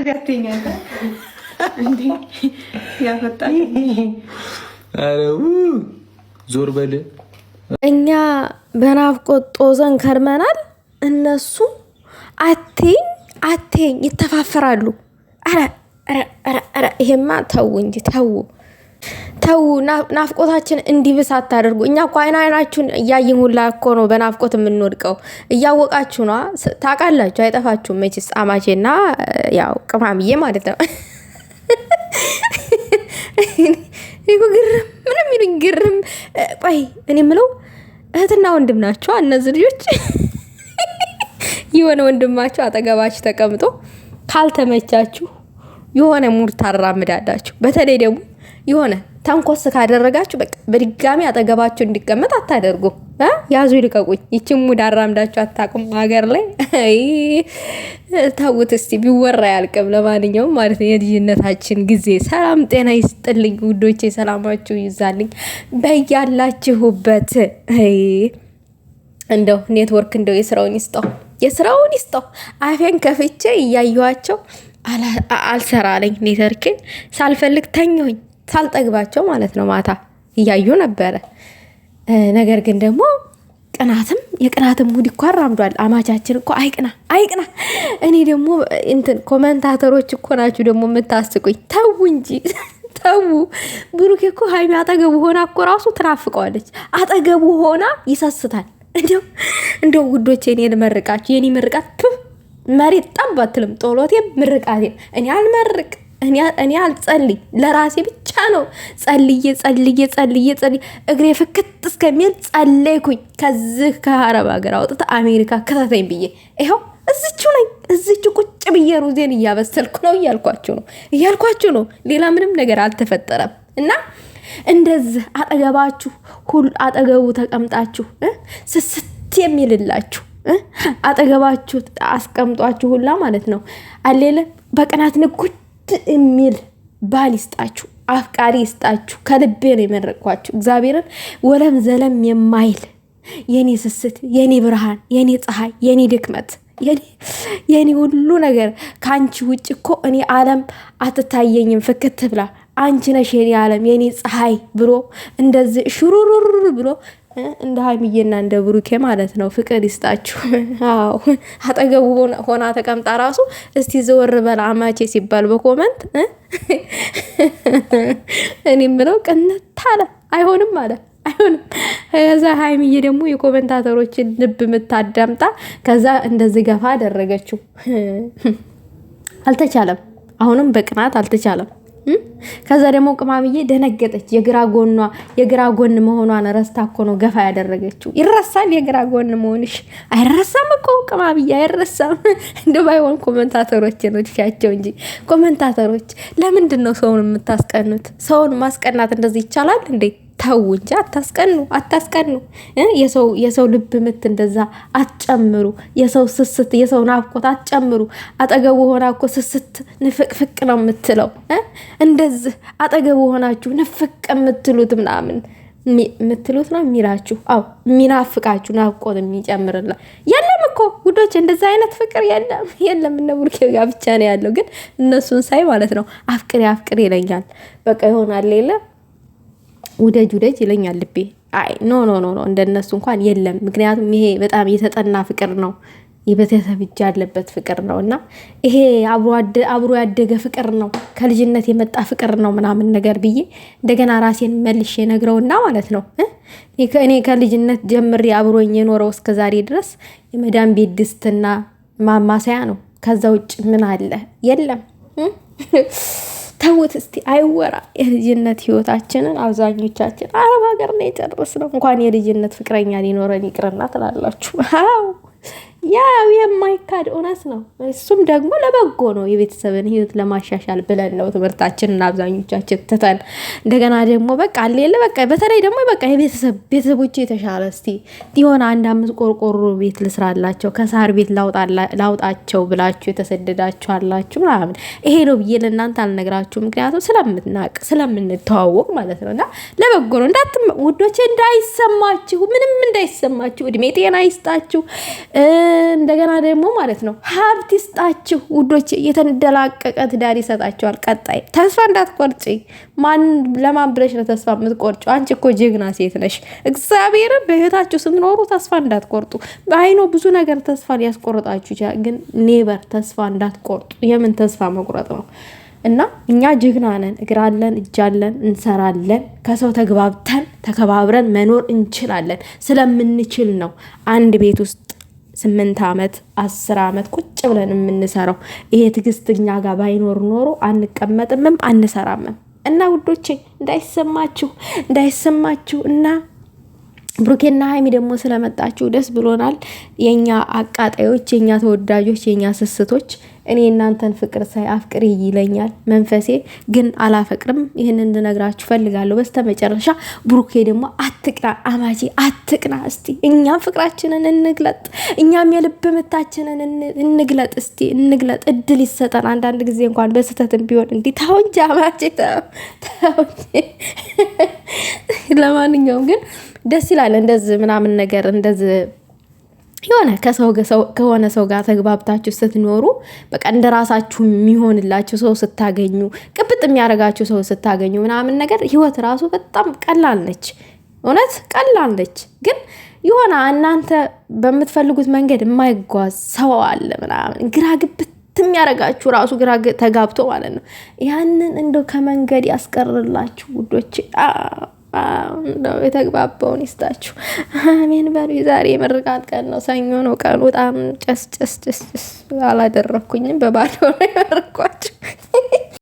እንደዚህ አትይኛለ እንዴ ያፈጣል አረው ዞር በል እኛ በናፍቆት ጦዘን ከርመናል እነሱ አቴኝ ይተፋፈራሉ ኧረ ይሄማ ተው እንጂ ተው ናፍቆታችን እንዲብስ አታደርጉ እኛ እኮ አይናችሁን እያየን ሁላ እኮ ነው በናፍቆት የምንወድቀው እያወቃችሁ ነው ታውቃላችሁ አይጠፋችሁም መቼስ አማቼና ያው ቅማምዬ ማለት ነው ምንም ይሉኝ ግርም ቆይ እኔ የምለው እህትና ወንድም ናቸው እነዚህ ልጆች የሆነ ወንድማችሁ አጠገባችሁ ተቀምጦ ካልተመቻችሁ የሆነ ሙር ታራምዳላችሁ በተለይ ደግሞ የሆነ ተንኮስ ካደረጋችሁ በቃ በድጋሚ አጠገባችሁ እንዲቀመጥ አታደርጉ ያዙ ይልቀቁኝ ይቺን ሙድ አራምዳችሁ አታቁም ሀገር ላይ ታውት እስቲ ቢወራ ያልቅም ለማንኛውም ማለት ነው የልጅነታችን ጊዜ ሰላም ጤና ይስጥልኝ ውዶቼ ሰላማችሁ ይዛልኝ በያላችሁበት እንደው ኔትወርክ እንደው የስራውን ይስጠው አፌን ከፍቼ እያየኋቸው አልሰራለኝ ኔትወርክ ሳልፈልግ ተኛሁኝ ሳልጠግባቸው ማለት ነው ማታ እያዩ ነበረ ነገር ግን ደግሞ የቅናትም ሙድ እኮ አራምዷል አማቻችን እኮ አይቅና እኔ ደግሞ እንትን ኮሜንታተሮች እኮ ናችሁ ደግሞ የምታስቁኝ ተው እንጂ ተው ብሩኬ እኮ ሃይሚ አጠገቡ ሆና እኮ ራሱ ትናፍቀዋለች አጠገቡ ሆና ይሰስታል እንደው ውዶቼ እኔ ልመርቃችሁ የኔ ምርቃት መሬት ጠብ አትልም ጦሎቴ ምርቃቴ እኔ አልመርቅ እኔ አልጸልይ ለራሴ ብቻ ነው ጸልዬ እግሬ ፍክት እስከሚል ጸለይኩኝ ከዚህ ከአረብ ሀገር አውጥታ አሜሪካ ከተተኝ ብዬ ይኸው እዚቹ ቁጭ ብዬ ሩዜን እያበሰልኩ ነው እያልኳችሁ ነው ሌላ ምንም ነገር አልተፈጠረም እና እንደዚህ አጠገቡ ተቀምጣችሁ ስስት የሚልላችሁ አጠገባችሁ አስቀምጧችሁ ሁላ ማለት ነው አሌለ በቀናት ንጉድ የሚል ባል ይስጣችሁ አፍቃሪ ይስጣችሁ ከልቤ ነው የመረቅኳችሁ እግዚአብሔርን ወለም ዘለም የማይል የኔ ስስት የኔ ብርሃን የኔ ፀሐይ የኔ ድክመት የኔ ሁሉ ነገር ካንቺ ውጭ እኮ እኔ ዓለም አትታየኝም ፍክት ብላ አንቺ ነሽ የኔ ዓለም የኔ ፀሐይ ብሎ እንደዚህ ሽሩሩሩ ብሎ እንደ ሃይሚዬና እንደ ብሩኬ ማለት ነው ፍቅር ይስጣችሁ አዎ አጠገቡ ሆና ተቀምጣ ራሱ እስቲ ዘወር በል አማቼ ሲባል በኮሜንት እኔ ምለው ቀንታ አይሆንም ከዛ ሃይሚዬ ደግሞ የኮሜንታተሮችን ልብ ምታዳምጣ ከዛ እንደዚህ ገፋ አደረገችው አልተቻለም አሁንም በቅናት አልተቻለም ከዛ ደግሞ ቅማምዬ ደነገጠች የግራ ጎን መሆኗን ረስታ እኮ ነው ገፋ ያደረገችው ይረሳል የግራ ጎን መሆንሽ አይረሳም እኮ ቅማምዬ አይረሳም እንደው ባይሆን ኮሜንታተሮች ነው ትሻቸው እንጂ ኮሜንታተሮች ለምንድን ነው ሰውን የምታስቀኑት ሰውን ማስቀናት እንደዚህ ይቻላል እንዴ ተው እንጂ አታስቀኑ የሰው ልብ ምት እንደዛ አትጨምሩ የሰው ስስት የሰው ናፍቆት አትጨምሩ አጠገቡ ሆና እኮ ስስት ንፍቅፍቅ ነው የምትለው እንደዚህ አጠገቡ ሆናችሁ ንፍቅ የምትሉት ምናምን የምትሉት ነው የሚላችሁ የሚናፍቃችሁ ናፍቆት የሚጨምርላ የለም እኮ ውዶች እንደዛ አይነት ፍቅር የለም እነ ቡርኬ ጋር ብቻ ነው ያለው ግን እነሱን ሳይ ማለት ነው አፍቅሬ ይለኛል በቃ ይሆናል ሌላ ውደጅ ይለኛል ልቤ አይ ኖ እንደነሱ እንኳን የለም ምክንያቱም ይሄ በጣም የተጠና ፍቅር ነው የቤተሰብ እጅ ያለበት ፍቅር ነውና ይሄ አብሮ ያደገ ፍቅር ነው ከልጅነት የመጣ ፍቅር ነው ምናምን ነገር ብዬ እንደገና ራሴን መልሼ ነግረውና ማለት ነው እኔ ከልጅነት ጀምሬ አብሮኝ የኖረው እስከዛሬ ድረስ የመዳም ቤት ድስትና ማማሰያ ነው ከዛ ውጭ ምን አለ የለም ተውት እስቲ አይወራ የልጅነት ህይወታችንን አብዛኞቻችን አረብ ሀገር ነው የጨረስነው እንኳን የልጅነት ፍቅረኛ ሊኖረን ይቅርና ትላላችሁ ያው የማይካድ እውነት ነው እሱም ደግሞ ለበጎ ነው የቤተሰብን ህይወት ለማሻሻል ብለን ነው ትምህርታችንን አብዛኞቻችን ትተን እንደገና ደግሞ በቃ አለለ በቃ በተለይ ደግሞ በቃ ቤተሰቦቼ የተሻለ እስቲ ዲሆን 1-5 ቆርቆሮ ቤት ልስራላቸው ከሳር ቤት ላውጣቸው ብላችሁ የተሰደዳችሁ አላችሁ ምናምን ይሄ ነው ብዬ ለእናንተ አልነግራችሁ ምክንያቱም ስለምንተዋወቅ ማለት ነውና ለበጎ ነው ውዶቼ እንዳይሰማችሁ ምንም እንዳይሰማችሁ እድሜ ጤና ይስጣችሁ እንደገና ደግሞ ማለት ነው ሀብት ይስጣችሁ ውዶች። የተንደላቀቀ ትዳር ይሰጣችኋል። ቀጣይ ተስፋ እንዳትቆርጪ። ለማን ብለሽ ነው ተስፋ የምትቆርጪው? አንቺ እኮ ጀግና ሴት ነሽ። እግዚአብሔርን በህይወታችሁ ስትኖሩ ተስፋ እንዳትቆርጡ። አይኖ ብዙ ነገር ተስፋ ሊያስቆርጣችሁ ይችላል፣ ግን ኔቨር ተስፋ እንዳትቆርጡ። የምን ተስፋ መቁረጥ ነው? እና እኛ ጀግና ነን፣ እግራለን፣ እጃለን፣ እንሰራለን። ከሰው ተግባብተን ተከባብረን መኖር እንችላለን። ስለምንችል ነው አንድ ቤት ውስጥ 8 ዓመት 10 ዓመት ቁጭ ብለን የምንሰራው። ይሄ ትዕግስት እኛ ጋር ባይኖር ኖሮ አንቀመጥምም አንሰራምም። እና ውዶቼ እንዳይሰማችሁ እና ብሩኬና ሀይሚ ደግሞ ስለመጣችሁ ደስ ብሎናል። የኛ አቃጣዮች፣ የኛ ተወዳጆች፣ የኛ ስስቶች። እኔ እናንተን ፍቅር ሳይ አፍቅር ይለኛል መንፈሴ፣ ግን አላፈቅርም። ይህንን እንድነግራችሁ ፈልጋለሁ። በስተመጨረሻ ብሩኬ ደግሞ አትቅና፣ አማቼ አትቅና። እስቲ እኛም ፍቅራችንን እንግለጥ፣ እኛም የልብ ምታችንን እንግለጥ። እስቲ እንግለጥ፣ እድል ይሰጠን። አንዳንድ ጊዜ እንኳን በስተትም ቢሆን እንዲህ ተው እንጂ አማቼ ተው እንጂ። ለማንኛውም ግን ደስ ይላል እንደዚህ ምናምን ነገር እንደዚህ የሆነ ከሆነ ሰው ጋር ተግባብታችሁ ስትኖሩ በቃ እንደራሳችሁ የሚሆንላችሁ ሰው ስታገኙ፣ ቅብጥ የሚያደርጋችሁ ሰው ስታገኙ ምናምን ነገር ህይወት ራሱ በጣም ቀላል ነች። እውነት ቀላል ነች። ግን የሆነ እናንተ በምትፈልጉት መንገድ የማይጓዝ ሰው አለ ምናምን ግራ ግብት የሚያደርጋችሁ ራሱ ግራ ተጋብቶ ማለት ነው። ያንን እንደው ከመንገድ ያስቀርላችሁ ውዶች። እንደው የተግባባውን ይስጣችሁ። አሜን በሉ። ዛሬ የምርቃት ቀን ነው፣ ሰኞ ነው ቀኑ። በጣም ጨስ አላደረኩኝም፣ በባዶ ነው ያደረኳችሁ።